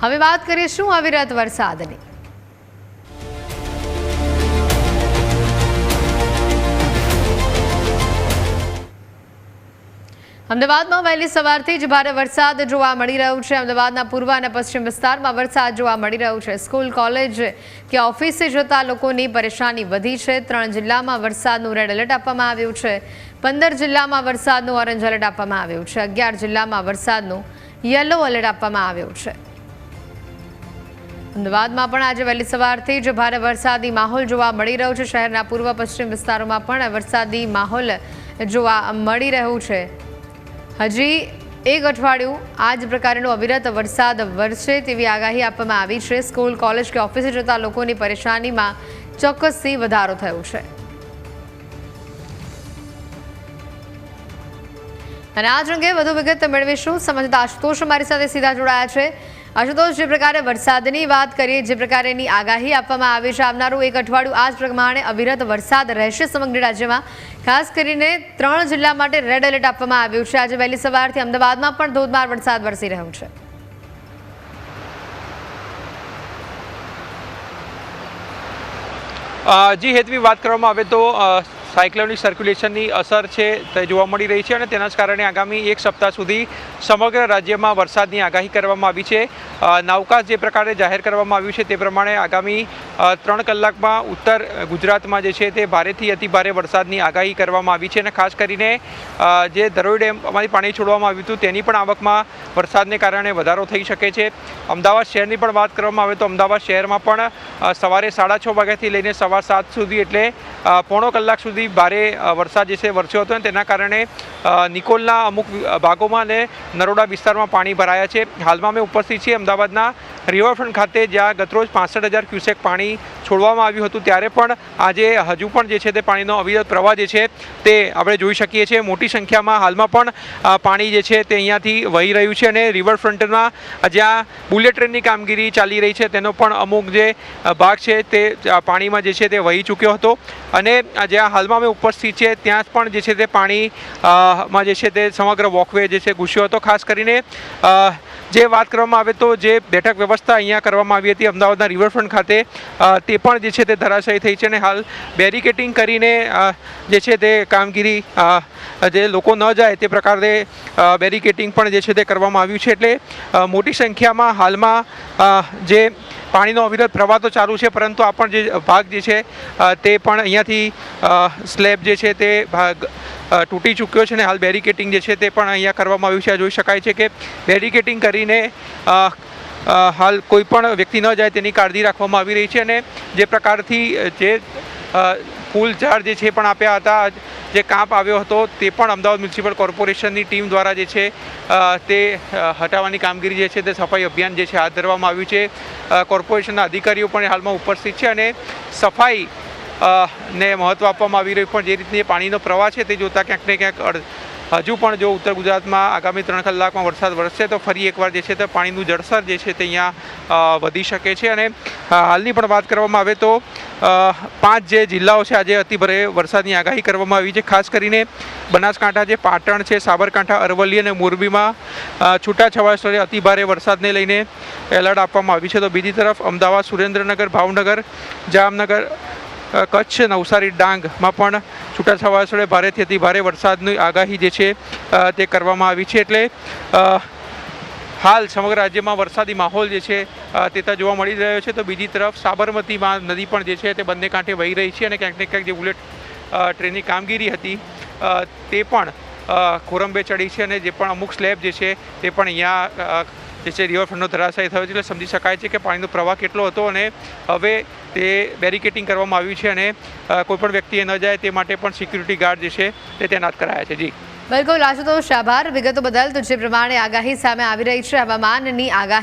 હવે વાત કરીશું અવિરત વરસાદની। અમદાવાદમાં વહેલી સવારથી જ ભારે વરસાદ જોવા મળી રહ્યો છે। અમદાવાદના પૂર્વ અને પશ્ચિમ વિસ્તારમાં વરસાદ જોવા મળી રહ્યો છે। સ્કૂલ, કોલેજ કે ઓફિસે જતા લોકોની પરેશાની વધી છે। 3 જિલ્લામાં વરસાદનું રેડ એલર્ટ આપવામાં આવ્યું છે। 15 જિલ્લામાં વરસાદનું ઓરેન્જ એલર્ટ આપવામાં આવ્યું છે। 11 જિલ્લામાં વરસાદનું યલો એલર્ટ આપવામાં આવ્યું છે। અમદાવાદમાં પણ આજે વહેલી સવારથી જ ભારે વરસાદી માહોલ જોવા મળી રહ્યો છે। શહેરના પૂર્વ પશ્ચિમ વિસ્તારોમાં પણ વરસાદી માહોલ જોવા મળી રહ્યો છે। હજી એક અઠવાડિયું આ જ પ્રકારનો અવિરત વરસાદ વરસે તેવી આગાહી આપવામાં આવી છે। સ્કૂલ, કોલેજ કે ઓફિસે જતા લોકોની પરેશાનીમાં ચોક્કસથી વધારો થયો છે। અને આ અંગે વધુ વિગત મેળવીશું। સંવાદદાતા આશુતોષ અમારી સાથે સીધા જોડાયા છે। આશુતોષ, જે પ્રકારે વરસાદની વાત કરીએ, જે પ્રકારેની આગાહી આપવામાં આવી છે, આવનારું એક અઠવાડિયું આ જ પ્રમાણે અવિરત વરસાદ રહેશે સમગ્ર રાજ્યમાં। ખાસ કરીને 3 જિલ્લા માટે રેડ એલર્ટ આપવામાં આવ્યું છે। આજે વહેલી સવારથી અમદાવાદમાં પણ ધોધમાર વરસાદ વરસી રહ્યો છે। જી હેતવી, વાત કરવામાં આવે તો સાયક્લોનિક સર્ક્યુલેશનની અસર છે તે જોવા મળી રહી છે અને તેના જ કારણે આગામી એક સપ્તાહ સુધી સમગ્ર રાજ્યમાં વરસાદની આગાહી કરવામાં આવી છે। નાવકાસ્ટ જે પ્રકારે જાહેર કરવામાં આવ્યું છે તે પ્રમાણે આગામી 3 કલાકમાં ઉત્તર ગુજરાતમાં જે છે તે ભારેથી અતિભારે વરસાદની આગાહી કરવામાં આવી છે અને ખાસ કરીને જે ધરોઈ ડેમમાંથી પાણી છોડવામાં આવ્યું હતું તેની પણ આવકમાં વરસાદને કારણે વધારો થઈ શકે છે। અમદાવાદ શહેરની પણ વાત કરવામાં આવે તો અમદાવાદ શહેરમાં પણ સવારે 6:30 વાગ્યાથી લઈને સવા 7 સુધી એટલે પોણો કલાક સુધી ભારે વરસાદ જે છે વરસ્યો હતો અને તેના કારણે નિકોલના અમુક ભાગોમાં અને નરોડા વિસ્તારમાં પાણી ભરાયા છે। હાલમાં અમે ઉપસ્થિત છીએ અમદાવાદના રિવરફ્રન્ટ ખાતે, જ્યાં ગતરોજ 65,000 ક્યુસેક પાણી છોડવામાં આવ્યું હતું, ત્યારે પણ આજે હજુ પણ જે છે તે પાણીનો અવિરત પ્રવાહ જે છે તે આપણે જોઈ શકીએ છીએ। મોટી સંખ્યામાં હાલમાં પણ પાણી જે છે તે અહીંયાથી વહી રહ્યું છે અને રિવરફ્રન્ટમાં જ્યાં બુલેટ ટ્રેનની કામગીરી ચાલી રહી છે તેનો પણ અમુક જે ભાગ છે તે પાણીમાં જે છે તે વહી ચૂક્યો હતો અને જ્યાં હાલમાં અમે ઉપસ્થિત છીએ ત્યાં પણ જે છે તે પાણીમાં જે છે તે સમગ્ર વોકવે જે છે ઘૂસ્યો હતો। ખાસ કરીને જે વાત કરવામાં આવે તો જે બેઠક વ્યવસ્થા અહીંયા કરવામાં આવી હતી અમદાવાદના રિવરફ્રન્ટ ખાતે, તે પણ જે છે તે ધરાશાયી થઈ છે અને હાલ બેરિકેટિંગ કરીને જે છે તે કામગીરી જે લોકો ન જાય તે પ્રકારે બેરિકેટિંગ પણ જે છે તે કરવામાં આવ્યું છે। એટલે મોટી સંખ્યામાં હાલમાં જે પાણીનો અવિરત પ્રવાહ તો ચાલુ છે, પરંતુ આ પણ જે ભાગ જે છે તે પણ અહીંયાથી સ્લેબ જે છે તે ભાગ તૂટી ચૂક્યો છે અને હાલ બેરિકેટિંગ જે છે તે પણ અહીંયા કરવામાં આવ્યું છે। જોઈ શકાય છે કે બેરિકેટિંગ કરીને હાલ કોઈ પણ વ્યક્તિ ન જાય તેની કાળજી રાખવામાં આવી રહી છે અને જે પ્રકારથી જે ફૂલ ઝાડ જે છે પણ આપ્યા હતા, જે કાપ આવ્યો હતો તે પણ અમદાવાદ મ્યુનિસિપલ કોર્પોરેશનની ટીમ દ્વારા જે છે તે હટાવવાની કામગીરી જે છે તે સફાઈ અભિયાન જે છે હાથ ધરવામાં આવ્યું છે। કોર્પોરેશનના અધિકારીઓ પણ હાલમાં ઉપસ્થિત છે અને સફાઈ ને મહત્ત્વ આપવામાં આવી રહ્યું, પણ જે રીતની પાણીનો પ્રવાહ છે તે જોતાં ક્યાંક ને ક્યાંક હજુ પણ જો ઉત્તર ગુજરાતમાં આગામી 3 કલાકમાં વરસાદ વરસશે તો ફરી એકવાર જે છે તે પાણીનું જળસ્તર જે છે તે અહીંયા વધી શકે છે। અને હાલની પણ વાત કરવામાં આવે તો 5 જે જિલ્લાઓ છે આજે અતિભારે વરસાદની આગાહી કરવામાં આવી છે। ખાસ કરીને બનાસકાંઠા, જે પાટણ છે, સાબરકાંઠા, અરવલ્લી અને મોરબીમાં છૂટાછવાયા સ્થળે અતિભારે વરસાદને લઈને એલર્ટ આપવામાં આવ્યું છે। તો બીજી તરફ અમદાવાદ, સુરેન્દ્રનગર, ભાવનગર, જામનગર, કચ્છ, નવસારી, ડાંગમાં પણ છૂટાછવાયા સ્થળે ભારેથી અતિભારે વરસાદની આગાહી જે છે તે કરવામાં આવી છે। એટલે હાલ સમગ્ર રાજ્યમાં વરસાદી માહોલ જે છે તે જોવા મળી રહ્યો છે। તો બીજી તરફ સાબરમતીમાં નદી પણ જે છે તે બંને કાંઠે વહી રહી છે અને ક્યાંક ને ક્યાંક જે બુલેટ ટ્રેનની કામગીરી હતી તે પણ ખોરંબે ચડી છે અને જે પણ અમુક સ્લેબ જે છે તે પણ અહીંયા જે છે રિવરફ્રન્ટનો ધરાશાયી થયો છે। એટલે સમજી શકાય છે કે પાણીનો પ્રવાહ કેટલો હતો અને હવે તે બેરિકેટિંગ કરવામાં આવ્યું છે અને કોઈપણ વ્યક્તિએ ન જાય તે માટે પણ સિક્યુરિટી ગાર્ડ જે છે તે તૈનાત કરાયા છે। જી બિલકુલ આશુતોષ, આભાર વિગતો બદલ। તો જે પ્રમાણે આગાહી સામે આવી રહી છે, હવામાનની આગાહી